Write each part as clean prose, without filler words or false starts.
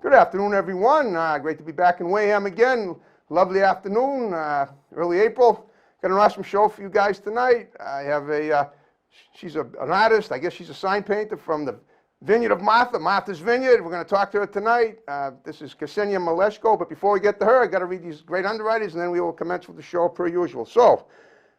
Good afternoon, everyone. Great to be back in Wareham again. Lovely afternoon, early April. Got an awesome show for you guys tonight. I have she's an artist. I guess she's a sign painter from the Vineyard of Martha's Vineyard. We're going to talk to her tonight. This is Ksenia Meleshko. But before we get to her, I got to read these great underwriters, and then we will commence with the show per usual. So,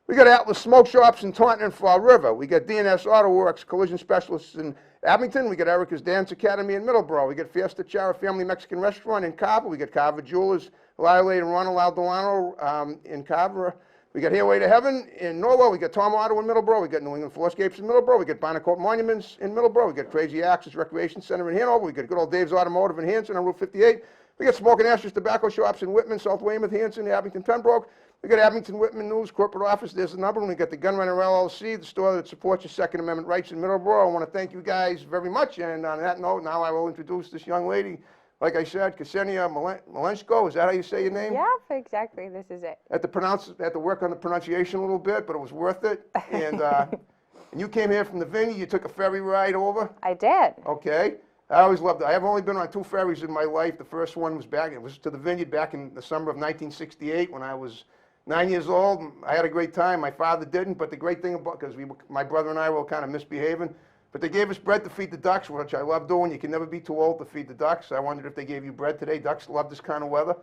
we got Atlas Smoke Shops in Taunton and Fall River. We got DNS Auto Works, collision specialists in Abington. We got Erica's Dance Academy in Middleborough. We got Fiesta Chara Family Mexican Restaurant in Carver. We got Carver Jewelers, Lila and Ronald Aldolano in Carver. We got Highway to Heaven in Norwell. We got Tom Auto in Middleborough. We got New England Floorscapes in Middleborough. We got Barnacote Monuments in Middleborough. We got Crazy Axis Recreation Center in Hanover. We got good old Dave's Automotive in Hanson on Route 58. We got Smoke and Ashes Tobacco Shops in Whitman, South Weymouth, Hanson, Abington, Pembroke. We got Abington Whitman News Corporate Office. There's the number. And we got the Gunrunner LLC, the store that supports your Second Amendment rights in Middleborough. I want to thank you guys very much. And on that note, now I will introduce this young lady. Like I said, Ksenia Meleshko. Is that how you say your name? Yeah, exactly. This is it. Had to work on the pronunciation a little bit, but it was worth it. And and you came here from the Vineyard. You took a ferry ride over. I did. Okay. I always loved it. I have only been on 2 ferries in my life. The first one was it was to the Vineyard back in the summer of 1968 when I was 9 years old. I had a great time. My father didn't, but the great thing about, because my brother and I were kind of misbehaving, but they gave us bread to feed the ducks, which I love doing. You can never be too old to feed the ducks. I wondered if they gave you bread today. Ducks love this kind of weather.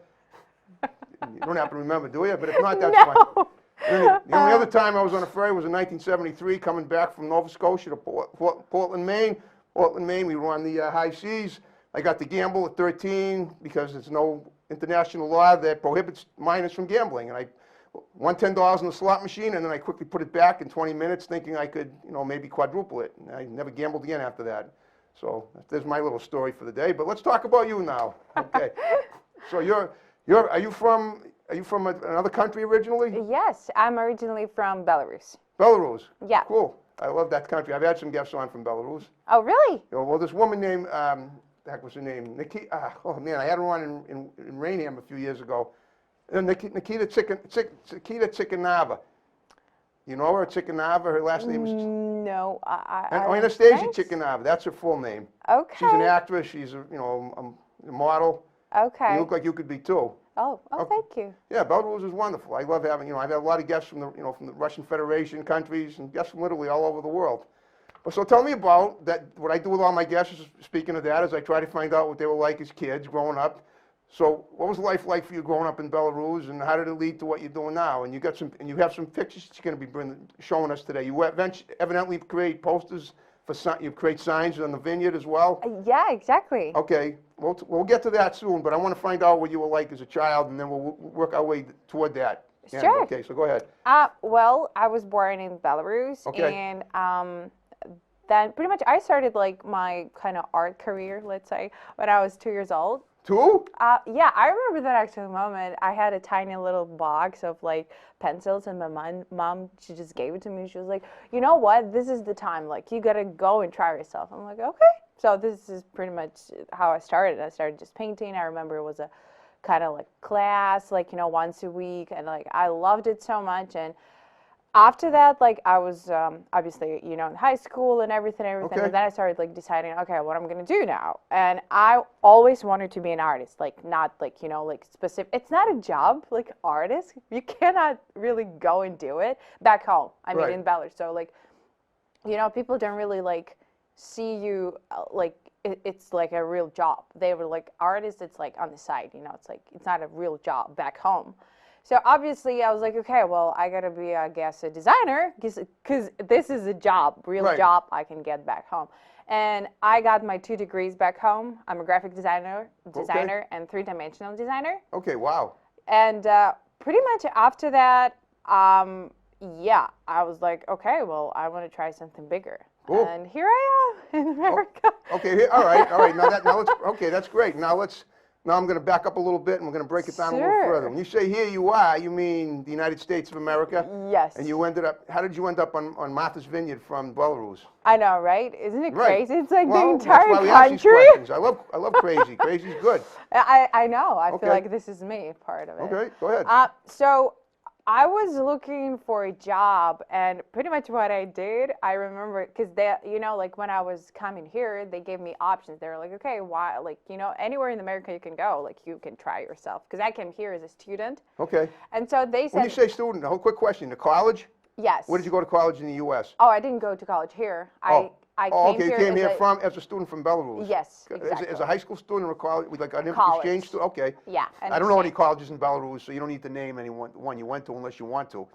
You don't have to remember, do you? But if not, that's fine. The only other time I was on a ferry was in 1973, coming back from Nova Scotia to Portland, Maine. Portland, Maine, we were on the high seas. I got to gamble at 13 because there's no international law that prohibits minors from gambling. And I won $10 in the slot machine, and then I quickly put it back in 20 minutes thinking I could, maybe quadruple it. And I never gambled again after that. So there's my little story for the day. But let's talk about you now. Okay. So are you from another country originally? Yes, I'm originally from Belarus. Belarus? Yeah. Cool. I love that country. I've had some guests on from Belarus. Oh, really? Well, this woman named, the heck was her name? Nikita, oh man, I had her on in Wareham a few years ago. Nikita Tsikanava. You know her, Tsikanava? Her last name is... No, Anastasia Tsikanava. That's her full name. Okay. She's an actress. She's a model. Okay. You look like you could be too. Oh, thank you. Yeah, Belarus is wonderful. I love having, I've had a lot of guests from the Russian Federation countries and guests from literally all over the world. But so tell me about that. What I do with all my guests, speaking of that, is I try to find out what they were like as kids growing up. So what was life like for you growing up in Belarus, and how did it lead to what you're doing now? And you have some pictures that you're going to be showing us today. You evidently create posters you create signs on the Vineyard as well? Yeah, exactly. Okay, we'll get to that soon, but I want to find out what you were like as a child, and then we'll work our way toward that. Sure. Okay, so go ahead. Well, I was born in Belarus, okay. And then pretty much I started like my kind of art career, let's say, when I was 2 years old. 2? Yeah, I remember that actual moment. I had a tiny little box of like pencils, and my mom, she just gave it to me. She was like, you know what? This is the time. Like, you gotta go and try yourself. I'm like, okay. So this is pretty much how I started. I started just painting. I remember it was a kind of like class, like, once a week, and like I loved it so much. And after that, like, I was obviously, in high school and everything. Okay. And then I started like deciding, okay, what I'm gonna do now. And I always wanted to be an artist, like not like, like specific. It's not a job, like artist. You cannot really go and do it back home. I mean, in Belarus. So like, people don't really like see you like it's like a real job. They were like artists. It's like on the side, It's like it's not a real job back home. So obviously I was like, okay, well, I gotta be, I guess, a designer, because this is a job, real job I can get back home. And I got my 2 degrees back home. I'm a graphic designer and 3-dimensional designer. Okay, wow. And pretty much after that, yeah, I was like, okay, well, I want to try something bigger. Cool. And here I am in America. Okay, all right. Okay, that's great. Now I'm going to back up a little bit, and we're going to break it down a little further. When you say here you are, you mean the United States of America? Yes. And how did you end up on Martha's Vineyard from Belarus? I know, right? Isn't it crazy? It's like the entire that's why we ask these country. questions. I love crazy. Crazy's good. I know. I feel like this is me, part of it. Okay, go ahead. So I was looking for a job, and pretty much what I did, I remember, because they, like when I was coming here, they gave me options. They were like, okay, why, like, anywhere in America you can go, like you can try yourself. Because I came here as a student, Okay. and so they When you said, say student, a quick question, to college? yes. Where did you go to college in the U.S.? Oh, I didn't go to college here. I came okay, here, you came here as a student from Belarus. Yes, As exactly. a high school student or college, like an College. exchange student? Okay. Yeah. an I don't know any exchange. colleges in Belarus, so you don't need to name any one you went to unless you want to.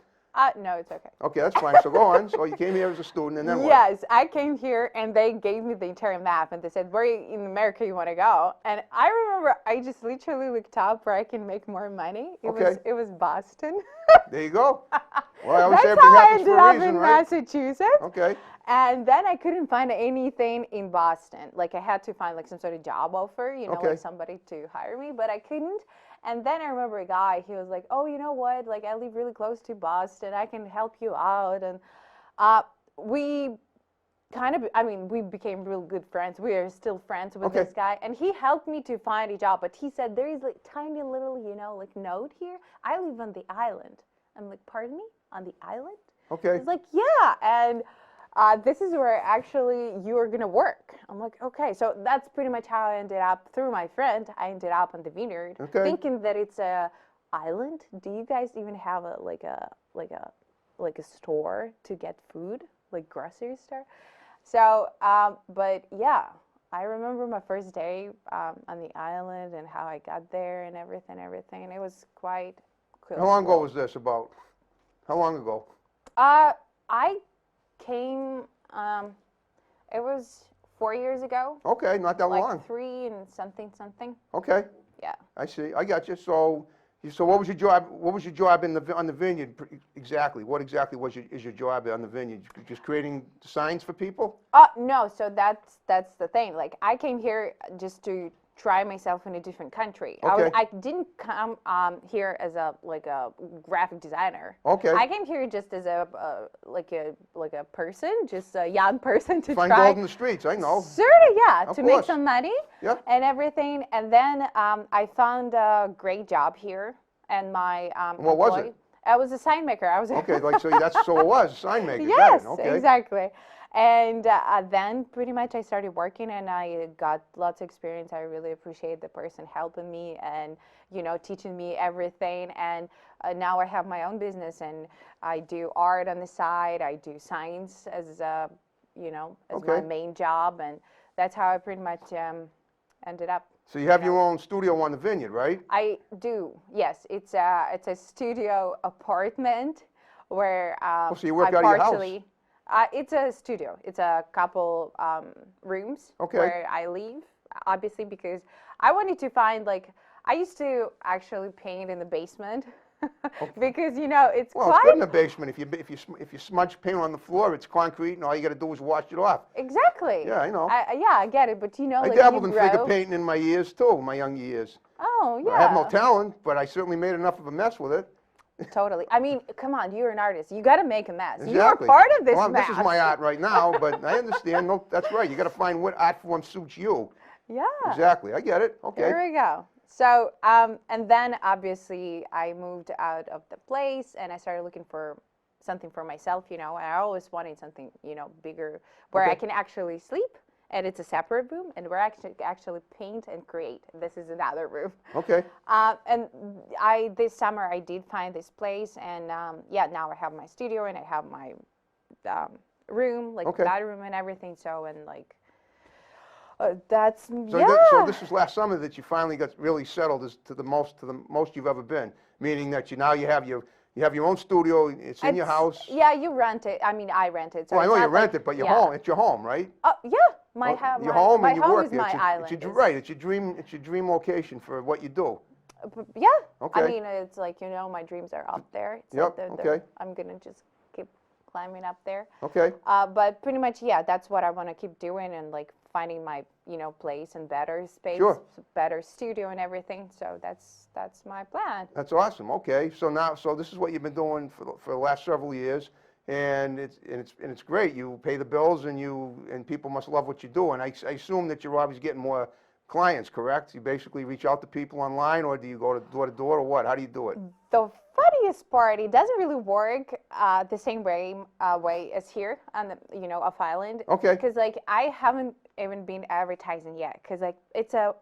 No, it's okay. Okay, that's fine. So go on. So you came here as a student, and then what? Yes, I came here and they gave me the entire map and they said, where in America you want to go? And I remember I just literally looked up where I can make more money. It was Boston. There you go. Well, I always say That's everything how I happens ended for a up reason, in right? Massachusetts. Okay. And then I couldn't find anything in Boston. Like I had to find like some sort of job offer, Okay. like somebody to hire me, but I couldn't. And then I remember a guy, he was like, oh, you know what? Like I live really close to Boston. I can help you out. And we we became real good friends. We are still friends with Okay. this guy. And he helped me to find a job. But he said, there is like tiny little, like note here. I live on the island. I'm like, pardon me? On the island? Okay. He's like, yeah. And this is where actually you are going to work. I'm like, okay. So that's pretty much how I ended up, through my friend, I ended up on the Vineyard, Okay. thinking that it's a island. Do you guys even have a store to get food, like grocery store? So, but yeah, I remember my first day on the island and how I got there and everything. And it was quite cool. How long ago was this about? How long ago? I came, it was 4 years ago. Okay, not that like long. 3 and something. Okay, Yeah. I see. I got you. So what was your job? What was your job on the vineyard exactly? What exactly is your job on the vineyard? Just creating signs for people? No, so that's the thing. Like I came here just to try myself in a different country. Okay. I didn't come here as a graphic designer. Okay. I came here just as a person, just a young person to Find try. gold in the streets, I know. Sort of, yeah, Of to make course. some money Yeah. and everything. And then I found a great job here, and my What was employee- it? I was a sign maker. I was Okay, like so it was a sign maker. Got Yes, it. Okay. exactly. And then pretty much I started working and I got lots of experience. I really appreciate the person helping me and, teaching me everything. And now I have my own business and I do art on the side. I do science as, as my Okay. main job. And that's how I pretty much ended up. So you have your own studio on the vineyard, right? I do, yes. It's a studio apartment where so you work I out of your house? partially. It's a studio. It's a couple rooms Okay. where I live, obviously, because I wanted to find, I used to actually paint in the basement because, it's Well, it's good in the basement. If you smudge paint on the floor, it's concrete, and all you got to do is wash it off. Exactly. Yeah, I know. I get it, but, I like dabbled you in figure grow. painting in my years too, my young years. Oh, yeah. I have no talent, but I certainly made enough of a mess with it. Totally. I mean, come on, you're an artist. You got to make a mess. Exactly. You're part of this Well, mess. this is my art right now, but I understand. No, that's right. You got to find what art form suits you. Yeah. Exactly. I get it. Okay. There we go. So, and then obviously I moved out of the place and I started looking for something for myself, and I always wanted something, bigger where I Okay. can actually sleep, and it's a separate room, and where I can actually paint and create. This is another room. Okay. And this summer I did find this place, and now I have my studio and I have my room, Okay. bedroom and everything. So, and that's So this was last summer that you finally got really settled as to the most you've ever been, meaning that you have your own studio. It's in your house. Yeah, you rent it. I mean, I rent it. So Well, I know it's you not rent it, but yeah. home. It's your home, right? Oh yeah, my Your home my and you home work is there. my island. Right. It's your dream. It's your dream location for what you do. Yeah. Okay. I mean, it's like my dreams are up there. It's Yep, like okay. I'm gonna just keep climbing up there. Okay. But pretty much, yeah, that's what I want to keep doing and finding my place and better space, Sure. better studio and everything. So that's my plan. That's awesome. Okay. So this is what you've been doing for the last several years, and it's great. You pay the bills, and people must love what you do. And I assume that you're always getting more clients, correct? You basically reach out to people online, or do you go to door, or what? How do you do it? The funniest part, it doesn't really work the same way as here on the, off island. Okay. Because like I haven't even been advertising yet, because like it's a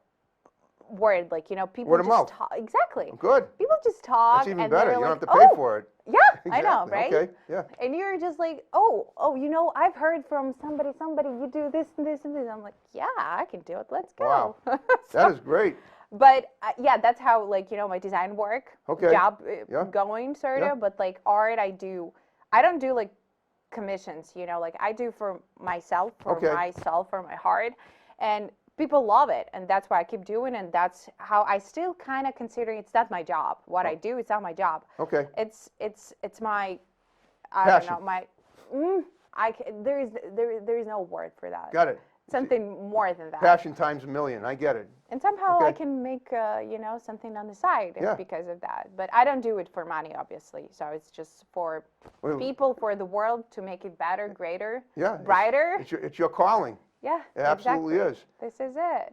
word, like people Word of just mouth. talk. Exactly. Good. People just talk. That's even and better. they're You don't like, have to pay "Oh, for it. yeah, I know, Exactly. right? Okay. Yeah. And you're just like, oh, I've heard from somebody, you do this and this and this. I'm like, yeah, I can do it. Let's go. Wow. That is great. But yeah, that's how like my design work Okay. job Yeah. going sort of. Yeah. But like art, I don't do like commissions. Like I do for myself, for my heart, and people love it, and that's why I keep doing it, and that's how I still kind of consider it's not my job. What I do, it's not my job. Okay. It's my, Passion. don't know, there is no word for that. Got it. Something more than that. Passion times a million. I get it. And somehow I Okay. can make something on the side Yeah. because of that. But I don't do it for money, obviously. So it's just for Well, people, for the world, to make it better, greater, Yeah. brighter. It's your calling. Yeah, It absolutely exactly. is. This is it.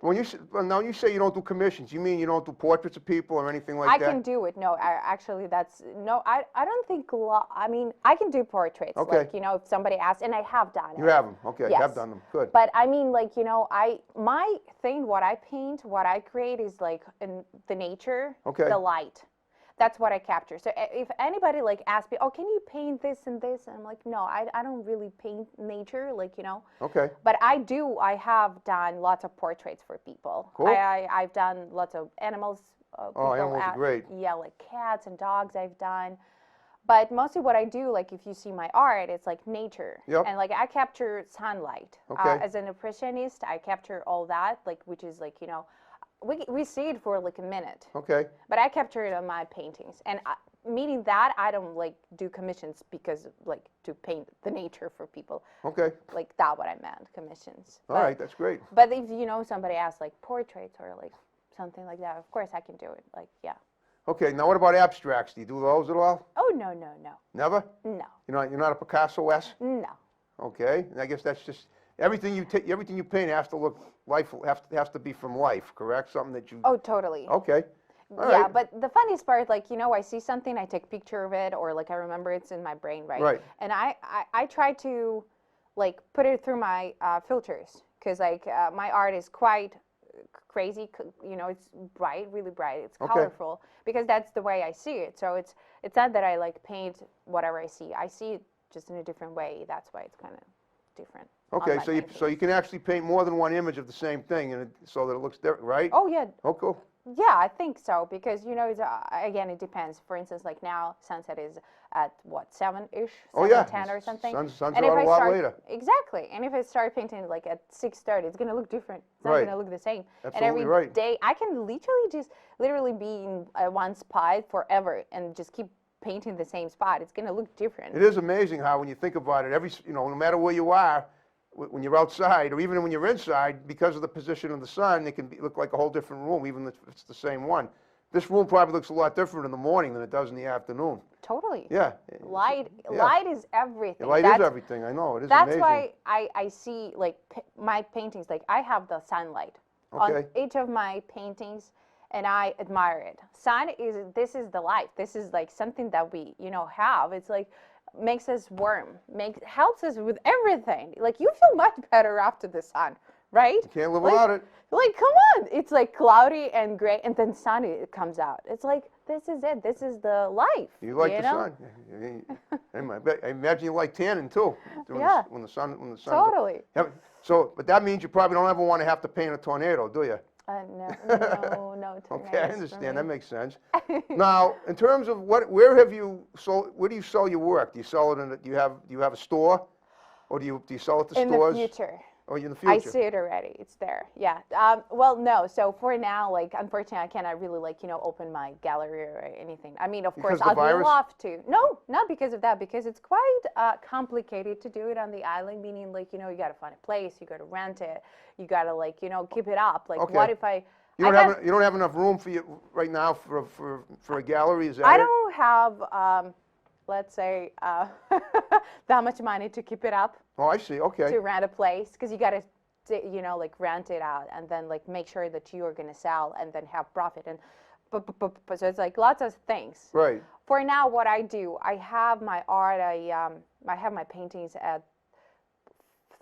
Now you say you don't do commissions. You mean you don't do portraits of people or anything like I that? can do it. No, actually, I don't think. I mean, I can do portraits. Okay. Like if somebody asks, and I have done it. You have them. Okay. You Yes. have done them. Good. But I mean, like my thing, what I paint, what I create is like in the nature, Okay. the light. That's what I capture. So if anybody like asks me, oh, can you paint this and this? And I'm like, no, I don't really paint nature, like Okay. But I have done lots of portraits for people. Cool. I've done lots of animals. Oh, animals are great. Yeah, like cats and dogs I've done. But mostly what I do, like if you see my art, it's like nature. Yep. And like I capture sunlight. Okay. As an impressionist, I capture all that, like which is like, we see it for like a minute. Okay. But I capture it on my paintings. And meaning that, I don't like do commissions because like to paint the nature for people. Okay. Like that's what I meant, commissions. All right. That's great. But if somebody asks like portraits or like something like that, of course I can do it. Like, yeah. Okay. Now what about abstracts? Do you do those at all? Oh, no. Never. No. You're not a Picasso-esque? No. Okay. And I guess that's just everything you paint has to look has to be from life, correct? Something that you. Oh, totally. Okay. All Yeah, right. but the funniest part, like, I see something, I take a picture of it, or like I remember it's in my brain, right? Right. And I try to like put it through my filters, because like my art is quite crazy, it's bright, really bright, it's Okay. colorful, because that's the way I see it. So it's not that I like paint whatever I see it just in a different way. That's why it's kind of different. on Okay. my So you paintings. can actually paint more than one image of the same thing, so that it looks different, right? Oh yeah. Oh, cool. Yeah, I think so, because it's, again, it depends. For instance, like now sunset is at what, 7-ish, Oh, yeah. 7:10 or something. Sun's And out if a I lot start later. exactly, and if I start painting like at 6:30, it's gonna look different. It's not Right. gonna look the same. Absolutely and every right. day I can literally be in one spot forever and just keep painting the same spot. It's gonna look different. It is amazing how, when you think about it, no matter where you are, when you're outside or even when you're inside, because of the position of the sun, it can look like a whole different room, even if it's the same one. This room probably looks a lot different in the morning than it does in the afternoon. Totally. Yeah. Light is everything. Light is everything. I know. It is That's amazing. why I see like my paintings, like I have the sunlight on Okay. each of my paintings, and I admire it. This is the life. This is like something that we have. It's like makes us warm, helps us with everything. Like you feel much better after the sun, right? You can't live Like- without it. Like, come on, it's like cloudy and gray, and then sunny it comes out. It's like, this is it. This is the life. You like the know? sun. I imagine you like tanning too. Yeah. When the sun. Totally. Yeah, but that means you probably don't ever want to have to paint a tornado, do you? No. Okay, I tornadoes for understand. That me. makes sense. Now, in terms of where have you sold? Where do you sell your work? Do you sell it do you have a store, or do you sell it to In stores? the future. Oh, in the future. I see it already. It's there. Yeah. Well, no. So for now, like, unfortunately, I cannot really open my gallery or anything. I mean, of Because course, of the I'd virus? love to. No, not because of that. Because it's quite complicated to do it on the island. Meaning, you got to find a place, you got to rent it, you got to keep it up. Like, Okay. what if I? You don't have enough room for you right now for a gallery. Is that I it? don't have, let's say, that much money to keep it up. Oh, I see. Okay. To rent a place, because you got to you know, like rent it out and then like make sure that you are going to sell and then have profit and so it's like lots of things. Right. For now, what I do, I have my art, I have my paintings at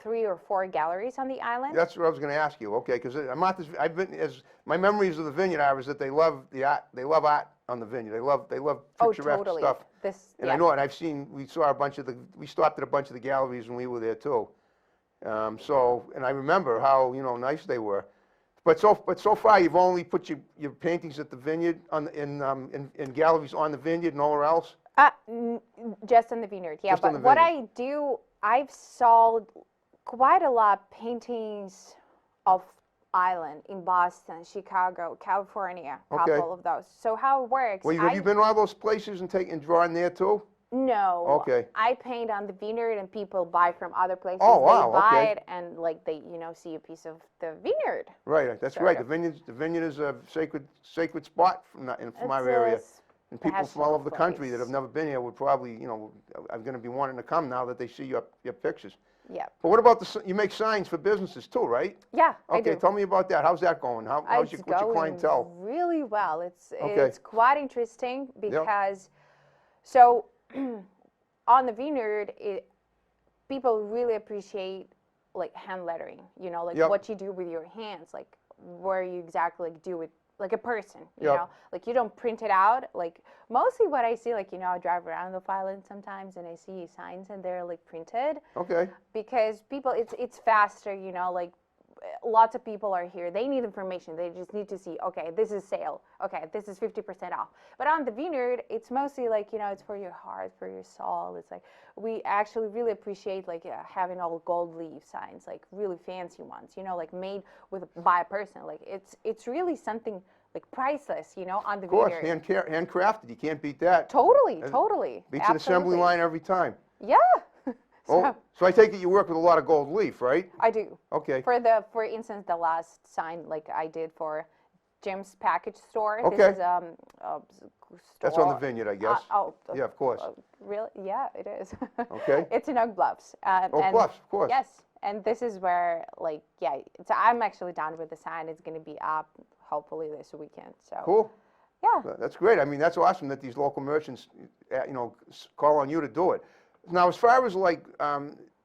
3 or 4 galleries on the island. That's what I was going to ask you. Okay, because I've been as my memories of the Vineyard are is that they love the art. They love art on the Vineyard. They love picturesque totally. stuff. And Yeah. I know it. We saw we stopped at a bunch of the galleries when we were there too. And I remember how nice they were. But so far you've only put your paintings at the Vineyard in galleries on the Vineyard, nowhere else. Just in the Vineyard, yeah. Just on But the what Vineyard. I do, I've sold quite a lot paintings of island in Boston, Chicago, California, Okay. couple of those. So how it works? Well, have you been to all those places and drawn there too? No. Okay. I paint on the Vineyard and people buy from other places. Oh, wow, They buy okay. it and like they see a piece of the Vineyard. Right, that's Sort right. of. The Vineyard is a sacred spot from our It's area. a And people from all special over the country that place. have never been here would probably, are going to be wanting to come now that they see your pictures. Yeah. But what about you make signs for businesses too, right? Yeah, I Okay, do. tell me about that. How's that going? What's your going clientele? really well. It's Okay. it's quite interesting because so on the Vineyard, people really appreciate like hand lettering. Like Yep. what you do with your hands, like where you exactly do it like a person. You Yep. know, like you don't print it out. Like mostly what I see, like I drive around the island sometimes and I see signs and they're like printed. Okay, Because people it's faster, like lots of people are here, they need information, they just need to see, okay, this is sale, okay, this is 50% off. But on the Vineyard, it's mostly like it's for your heart, for your soul. It's like we actually really appreciate like having all gold leaf signs, like really fancy ones, like made by a person. Like it's really something like priceless, on the of course, Vineyard. handcrafted. You can't beat that. Totally Beats Absolutely. an assembly line every time. Yeah. So I take it you work with a lot of gold leaf, right? I do. Okay. For instance, the last sign like I did for Jim's package store. Okay. This is a That's on the Vineyard, I guess. Yeah, of course. Really? Yeah, it is. Okay. It's in Oak Bluffs. Bluffs, of course. Yes, and this is where I'm actually done with the sign. It's going to be up hopefully this weekend. So. Cool. Yeah. That's great. I mean, that's awesome that these local merchants, call on you to do it. Now, as far as like,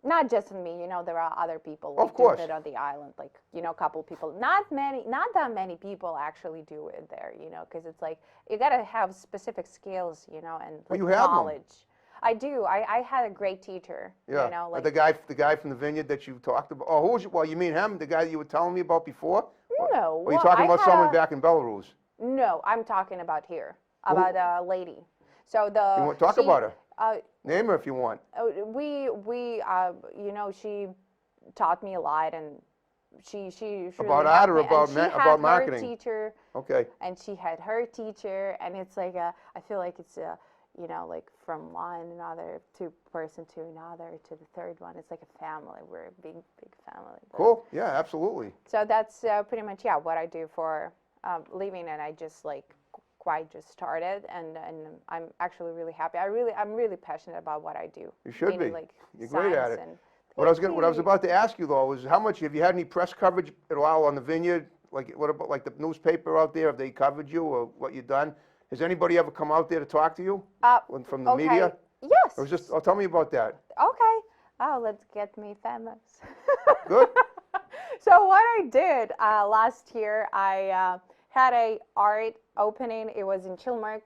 Not just me, there are other people Of like, course. doing it on the island, like, a couple people. Not that many people actually do it there, because it's like, you gotta have specific skills, and like, you have them. knowledge. I do. I had a great teacher, yeah, like. the guy from the Vineyard that you talked about. Oh, who was? Well, you mean him? The guy that you were telling me about before? No. Or are you well, talking I about had someone back in Belarus? No, I'm talking about here, about a lady. So You want to talk about her? Uh, Name her if you want. she taught me a lot, and she About really art helped or me. about And she had about marketing? her teacher, Okay. and she had her teacher, and it's like I feel like it's like from one another to person to another to the third one. It's like a family. We're a big family. But- Cool. Yeah, absolutely. So that's pretty much what I do for living, and I just like quite just started, and I'm actually really happy. I'm really passionate about what I do. You should meaning, be. like, You're great at science it. and- What I was about to ask you though was have you had any press coverage at all on the Vineyard? Like what about like the newspaper out there? Have they covered you or what you've done? Has anybody ever come out there to talk to you from the okay. media? Yes. Or tell me about that. Okay. Oh, let's get me famous. Good. So what I did last year, I had a art opening. It was in Chilmark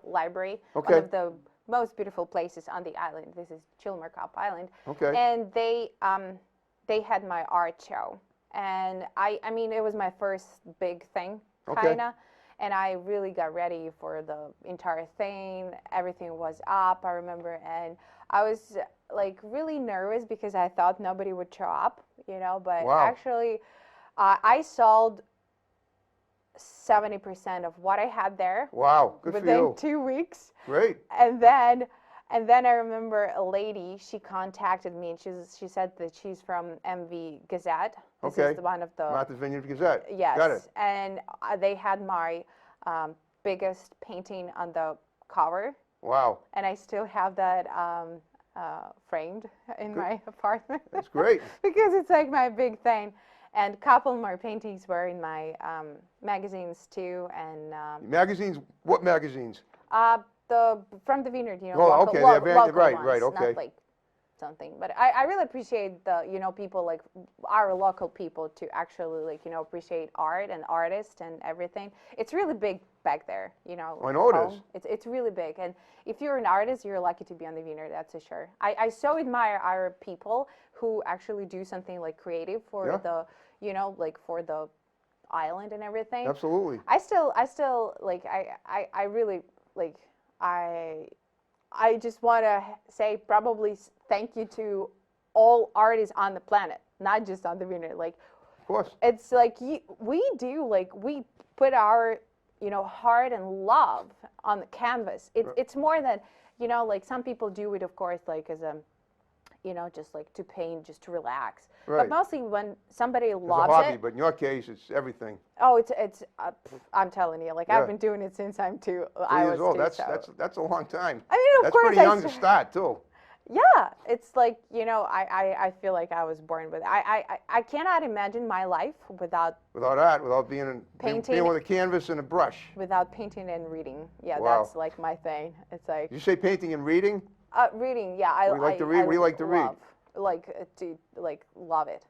Library, Okay. one of the most beautiful places on the island. This is Chilmark Island. Okay. And they had my art show, and I mean it was my first big thing, Okay. kinda. And I really got ready for the entire thing. Everything was up, I remember, and I was like really nervous because I thought nobody would show up, but Wow. actually I sold 70% of what I had there Wow. Good for within you. 2 weeks. Great. And then I remember a lady, she contacted me, and she said that she's from MV Gazette. This Okay. is one of the Martha's Vineyard Gazette. yes, Got it. and they had my biggest painting on the cover, Wow. and I still have that framed in my apartment. That's great. Because it's like my big thing. And a couple more paintings were in my magazines too. And Magazines? What magazines? from the Vineyard, you know, Oh, local, okay, local right, ones, right, okay. not like something. But I really appreciate the, you know, people like our local people to actually like, you know, appreciate art and artists and everything. It's really big back there, you know. I know it home. is. It's really big. And if you're an artist, you're lucky to be on the Vineyard, that's for sure. I so admire our people who actually do something like creative for Yeah. the, you know, like for the island and everything. Absolutely. I still like I really like I just want to say probably thank you to all artists on the planet, not just on the Vineyard. Like, Of course. it's like we do, like we put our, you know, heart and love on the canvas. It's more than, you know, like some people do it, of course, like as a, you know, just like to paint, just to relax. Right. But mostly when somebody It's a loves hobby, it. but in your case, it's everything. Oh, I'm telling you, like Yeah. I've been doing it since I'm 2 3 years was old. 2, That's a long time. I mean, of That's course, pretty young to start too. Yeah, it's like, you know, I feel like I was born with it. I cannot imagine my life without Without art, without being Painting. with a canvas and a brush. painting and reading. Yeah, Wow. that's like my thing. It's like Did you say painting and reading? reading. Yeah, I What do you like to read? What do you like to read? love, like to like love it.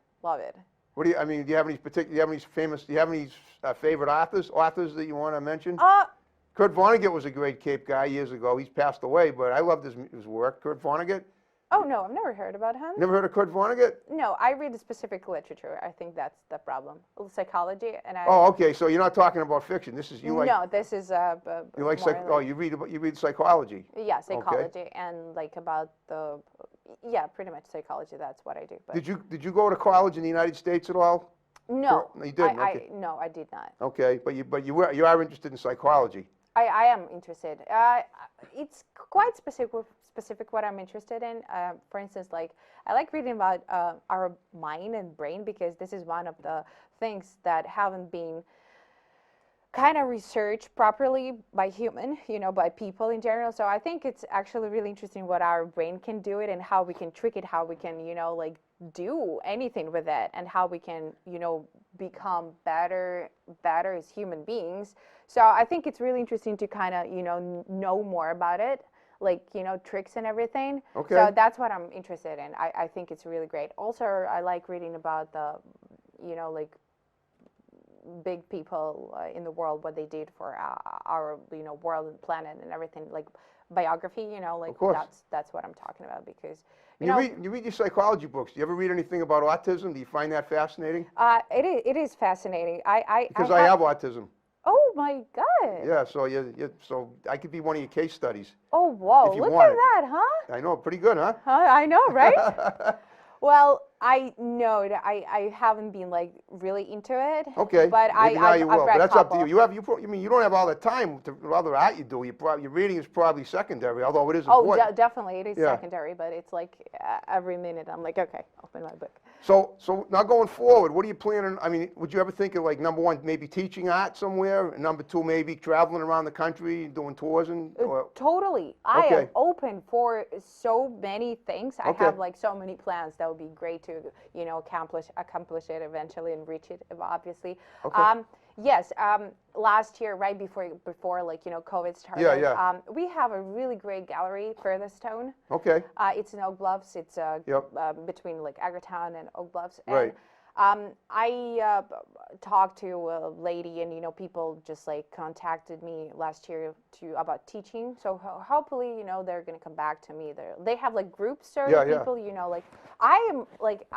What do you? I mean, do you have any particular? Do you have any famous? Do you have any favorite authors that you want to mention? Kurt Vonnegut was a great Cape guy years ago. He's passed away, but I loved his work. Kurt Vonnegut. Oh no, I've never heard about him. Never heard of Kurt Vonnegut? No, I read specific literature. I think that's the problem. Psychology and I. Oh, okay. So you're not talking about fiction. This is you like. No, this is You like more you read psychology. Yeah, psychology and like about the, yeah, pretty much psychology. That's what I do. But Did you go to college in the United States at all? no, You didn't. Okay. no, I did not. Okay, but you are interested in psychology. I am interested. It's quite specific what I'm interested in. For instance, like I like reading about our mind and brain because this is one of the things that haven't been kind of researched properly by human, you know, by people in general. So I think it's actually really interesting what our brain can do it and how we can trick it, how we can, you know, like do anything with it and how we can, you know, become better as human beings. So I think it's really interesting to kind of, you know more about it, like, you know, tricks and everything. Okay. So that's what I'm interested in. I think it's really great. Also, I like reading about the, you know, like big people in the world, what they did for our you know, world and planet and everything, like biography, you know, like Of course. that's what I'm talking about because You read your psychology books. Do you ever read anything about autism? Do you find that fascinating? it is fascinating. Because I have autism. Oh my God. Yeah, so I could be one of your case studies. Oh whoa! If you Look want at it. that, huh? I know, pretty good, huh? I know, right? Well, I know that I haven't been like really into it. Okay. But maybe now you I've will. read But that's up to couple. you. You mean you don't have all the time to other art you do. Your reading is probably secondary, although it is Oh, important. definitely, it is Yeah. secondary, but it's like every minute I'm like, okay, open my book. So now going forward, what are you planning? I mean, would you ever think of like number one, maybe teaching art somewhere, and number two, maybe traveling around the country, doing tours and? Or, Totally. I am Okay. open for so many things. I Okay. have like so many plans that would be great to, you know, accomplish it eventually and reach it, obviously. Okay. Yes, last year, right before like, you know, COVID started, Yeah. we have a really great gallery, Furthestone. Okay. It's in Oak Bluffs. It's Yep. between like Agratown and Oak Bluffs. Right. And I talked to a lady, and you know, people just like contacted me last year about teaching. So hopefully, you know, they're gonna come back to me. They have like groups of Yeah, yeah. people. You know, like I am like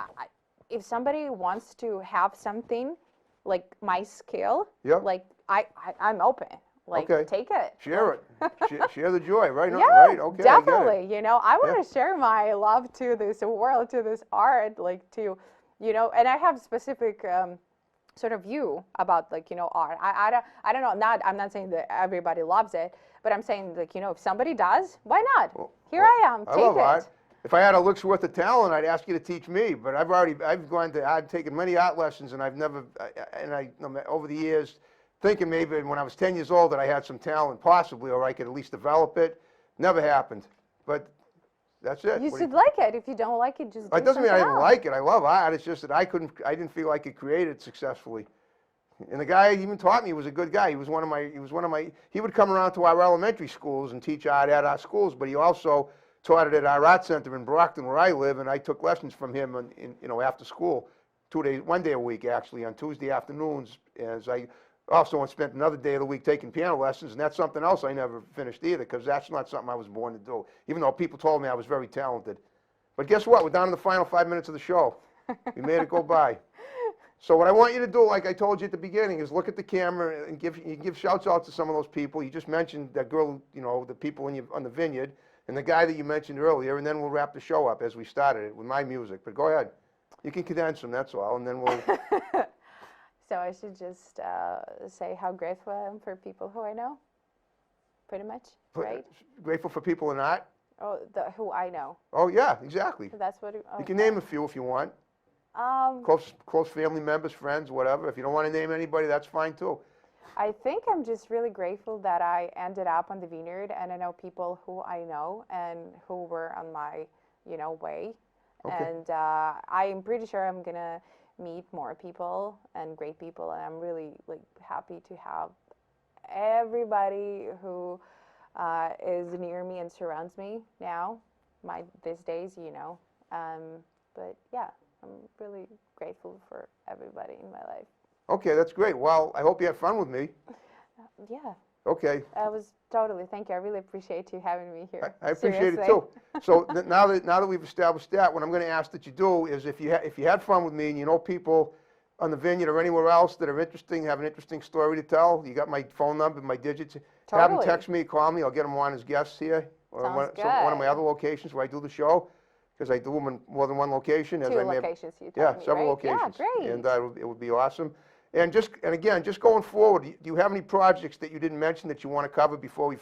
if somebody wants to have something like my skill, Yeah. like I'm open. Like Okay. take it. Share it. Share the joy, right? Yeah, Right. Okay. I get it. definitely. You know, I want Yeah. to share my love to this world, to this art, like to, you know, and I have specific sort of view about like, you know, art. I don't know. I'm not saying that everybody loves it, but I'm saying like, you know, if somebody does, why not? Here I am. I Take love it. art. If I had a look's worth of talent, I'd ask you to teach me. But I've taken many art lessons, and over the years, thinking maybe when I was 10 years old that I had some talent, possibly, or I could at least develop it. Never happened. But That's it. You What do should like it. If you don't like it, just do It doesn't mean I something didn't else. like it. I love art. It's just that I didn't feel I could create it successfully. And the guy even taught me, he was a good guy. He would come around to our elementary schools and teach art at our schools, but he also taught it at our art center in Brockton where I live, and I took lessons from him after school, 1 day a week actually, on Tuesday afternoons, as I also spent another day of the week taking piano lessons, and that's something else I never finished either, because that's not something I was born to do, even though people told me I was very talented. But guess what? We're down to the final 5 minutes of the show. We made it go by. So what I want you to do, like I told you at the beginning, is look at the camera and give shouts out to some of those people. You just mentioned that girl, the people on the Vineyard, and the guy that you mentioned earlier, and then we'll wrap the show up as we started it with my music. But go ahead. You can condense them, that's all, and then we'll... So I should just say how grateful I am for people who I know, pretty much, right? Grateful for people in art? Oh, who I know. Oh, yeah, exactly. So that's what. You can name a few if you want. Close family members, friends, whatever. If you don't want to name anybody, that's fine too. I think I'm just really grateful that I ended up on the Vineyard, and I know people who I know and who were on my, way. Okay. And I'm pretty sure I'm gonna meet more people and great people, and I'm really happy to have everybody who is near me and surrounds me now, these days, But yeah. I'm really grateful for everybody in my life. Okay, that's great. Well, I hope you had fun with me. Yeah. Okay. I was totally. Thank you. I really appreciate you having me here. I appreciate Seriously. it too. So now that we've established that, what I'm going to ask that you do is if you had fun with me and you know people on the Vineyard or anywhere else that are interesting, have an interesting story to tell, you got my phone number, my digits. Have them text me, call me. I'll get them on as guests here. Or Sounds good. one of my other locations where I do the show. Because I do them in more than one location. Two locations, you told me, several right? locations. Yeah, great. And it would be awesome. And again, just going forward, do you have any projects that you didn't mention that you want to cover before we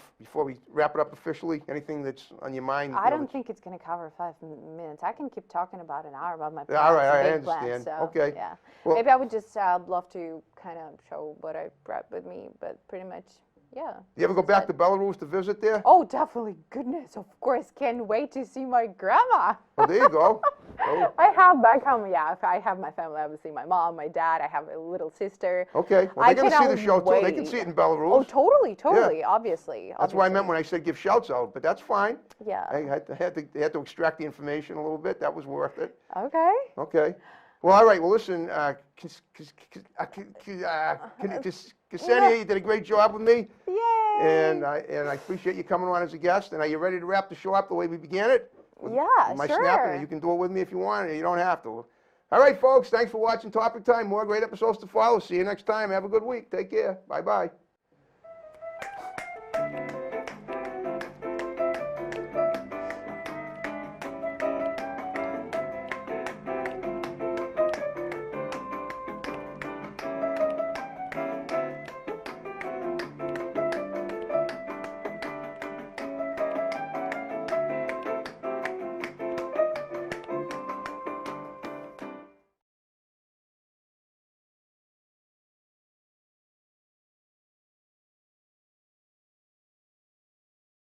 wrap it up officially? Anything that's on your mind? I don't think it's going to cover 5 minutes. I can keep talking about an hour about my plans. All right, I big plans, understand. so, Okay. Yeah. Well, maybe I would just love to kind of show what I brought with me, but pretty much, yeah. You ever go back to Belarus to visit there? Oh, definitely. Goodness, of course. Can't wait to see my grandma. Oh, there you go. Oh. I have back home, yeah. I have my family, obviously, my mom, my dad. I have a little sister. Okay. Well, they're going to see the show, too. They can see it in Belarus. Oh, totally, obviously. That's what I meant when I said give shouts out, but that's fine. Yeah. I had to extract the information a little bit. That was worth it. Okay. Okay. Well, all right. Well, listen, Ksenia, you did a great job with me. Yay! And I appreciate you coming on as a guest. And are you ready to wrap the show up the way we began it? Yeah, My sure. snapping? You can do it with me if you want, and you don't have to. All right, folks. Thanks for watching Topic Time. More great episodes to follow. See you next time. Have a good week. Take care. Bye-bye.